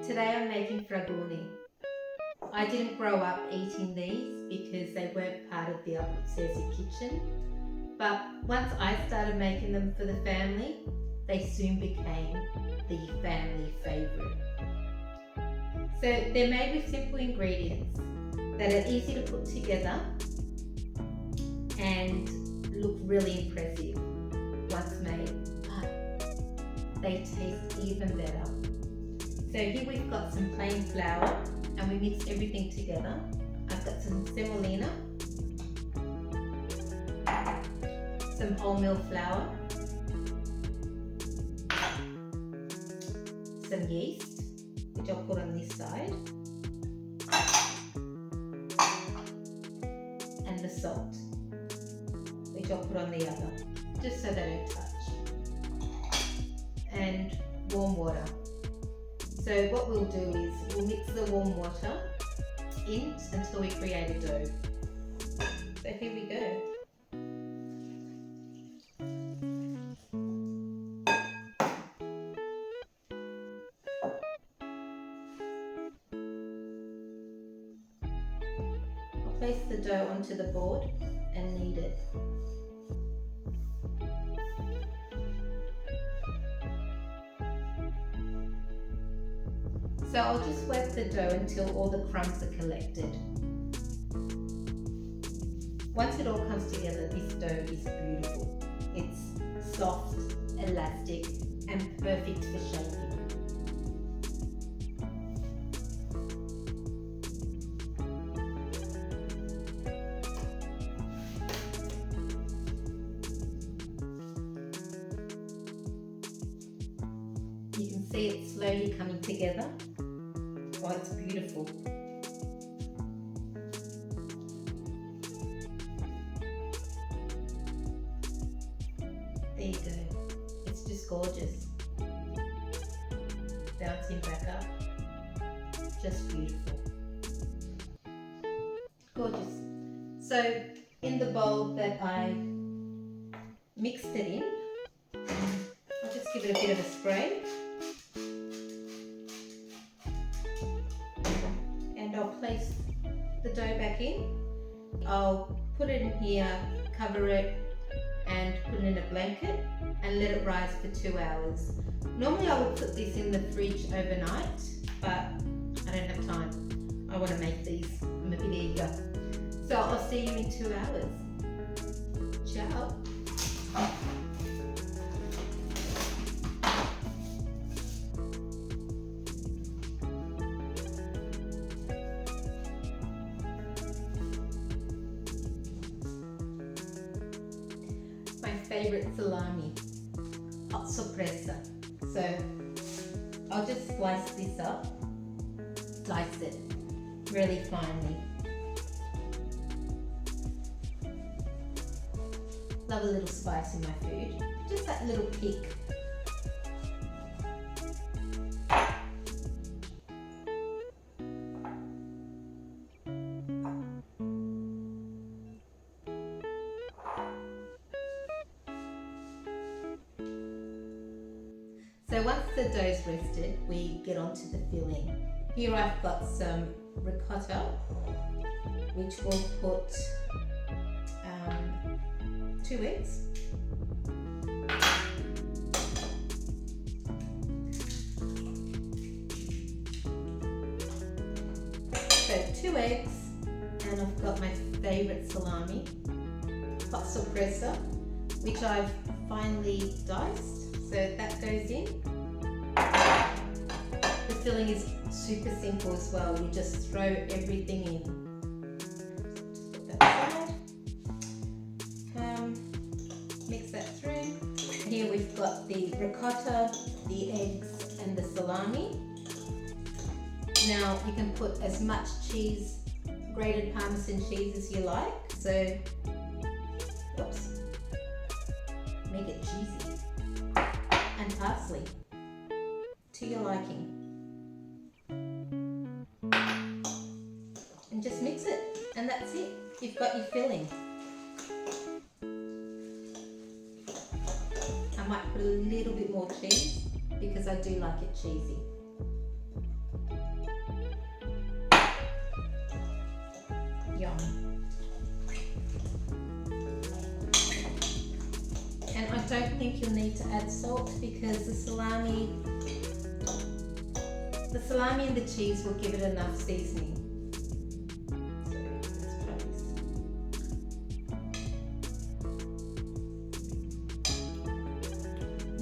Today I'm making fraguni. I didn't grow up eating these because they weren't part of the Abruzzese kitchen, but once I started making them for the family, they soon became the family favourite. So they're made with simple ingredients that are easy to put together and look really impressive once made, but they taste even better. So here we've got some plain flour and we mix everything together. I've got some semolina, some wholemeal flour, some yeast, which I'll put on this side, and the salt, which I'll put on the other, just so they don't touch, and warm water. So what we'll do is we'll mix the warm water in until we create a dough. So here we go. I'll place the dough onto the board and knead it. So I'll just wet the dough until all the crumbs are collected. Once it all comes together, this dough is beautiful. It's soft, elastic, and perfect for shaping. You can see it slowly coming together. Oh, it's beautiful. There you go. It's just gorgeous. Bouncing back up. Just beautiful. Gorgeous. So in the bowl that I mixed it in, I'll just give it a bit of a spray. I'll place the dough back in. I'll put it in here, cover it, and put it in a blanket and let it rise for 2 hours. Normally I would put this in the fridge overnight, but I don't have time. I want to make these. I'm a bit eager. So I'll see you in 2 hours. Ciao. Favorite salami, hot sorpresa. So I'll just slice this up, dice it really finely. Love a little spice in my food, just that little kick. So once the dough's rested, we get onto the filling. Here I've got some ricotta, which we'll put 2 eggs. So 2 eggs, and I've got my favourite salami, hot sorpresa, which I've finely diced. So that goes in. The filling is super simple as well. You just throw everything in. Just put that aside. Mix that through. Here we've got the ricotta, the eggs, and the salami. Now you can put as much cheese, grated Parmesan cheese as you like. So, oops, make it cheesy. And parsley to your liking, and just mix it, and that's it. You've got your filling. I might put a little bit more cheese because I do like it cheesy. And I don't think you'll need to add salt because the salami and the cheese will give it enough seasoning. So let's try this.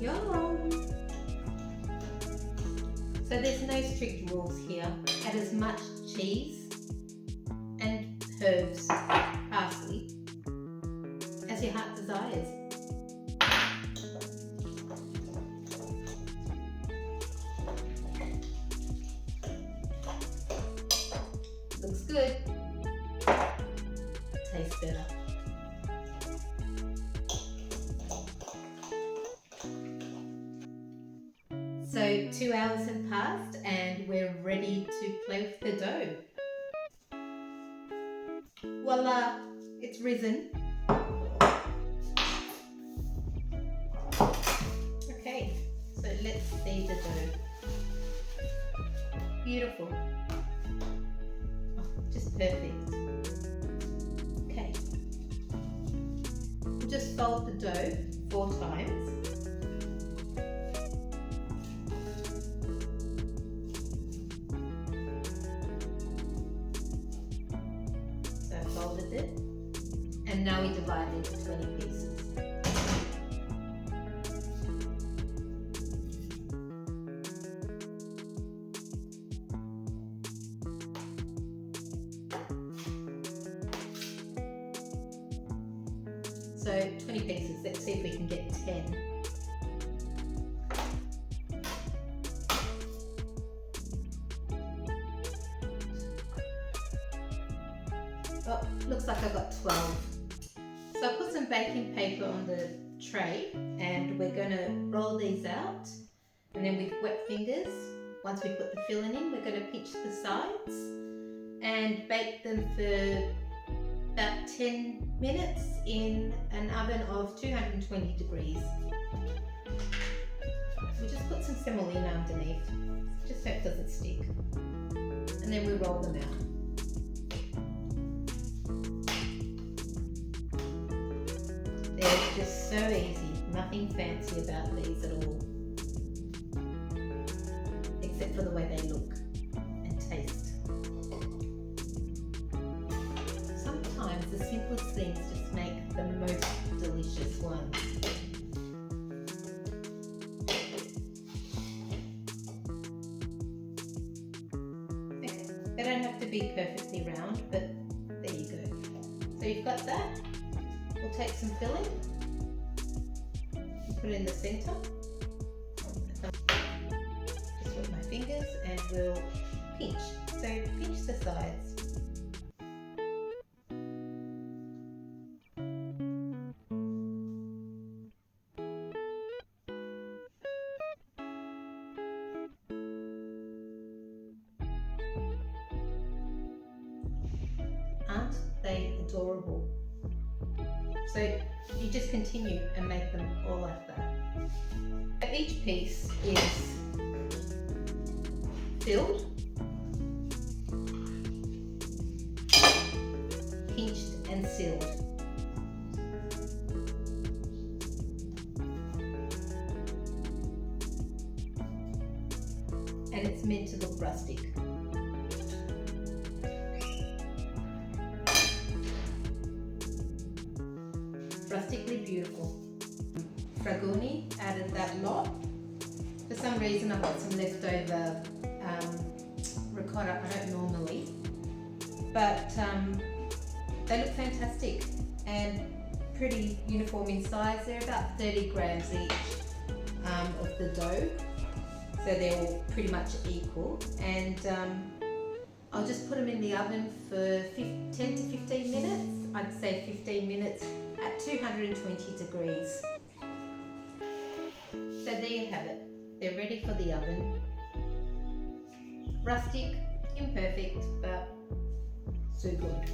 Yum! So there's no strict rules here. Add as much cheese and herbs, parsley, as your heart desires. Looks good. Tastes better. So 2 hours have passed and we're ready to play with the dough. Voila, it's risen. Okay, so let's see the dough. Beautiful. Oh, just perfect. Okay. We'll just fold the dough 4 times. So I folded it. And now we divide it into 20 pieces. So 20 pieces, let's see if we can get 10. Oh, looks like I got 12. So I put some baking paper on the tray and we're going to roll these out, and then with wet fingers, once we put the filling in, we're going to pinch the sides and bake them for about 10 minutes in an oven of 220 degrees. We just put some semolina underneath, just so it doesn't stick. And then we roll them out. They're just so easy, nothing fancy about these at all. Except for the way they look and taste. Sometimes the simplest things just make the most delicious ones. Okay. They don't have to be perfectly round, but there you go. So you've got that. We'll take some filling, put it in the centre. Just with my fingers and we'll pinch. So pinch the sides. Aren't they adorable? So you just continue and make them all like that. Each piece is filled, pinched and sealed. And it's meant to look rustic. Rustically beautiful. Fraguni, added that lot. For some reason I've got some leftover ricotta. I don't normally, but they look fantastic and pretty uniform in size. They're about 30 grams each of the dough, so they're all pretty much equal. And I'll just put them in the oven for 10 to 15 minutes. I'd say 15 minutes at 220 degrees. So there you have it. They're ready for the oven. Rustic, imperfect, but so good.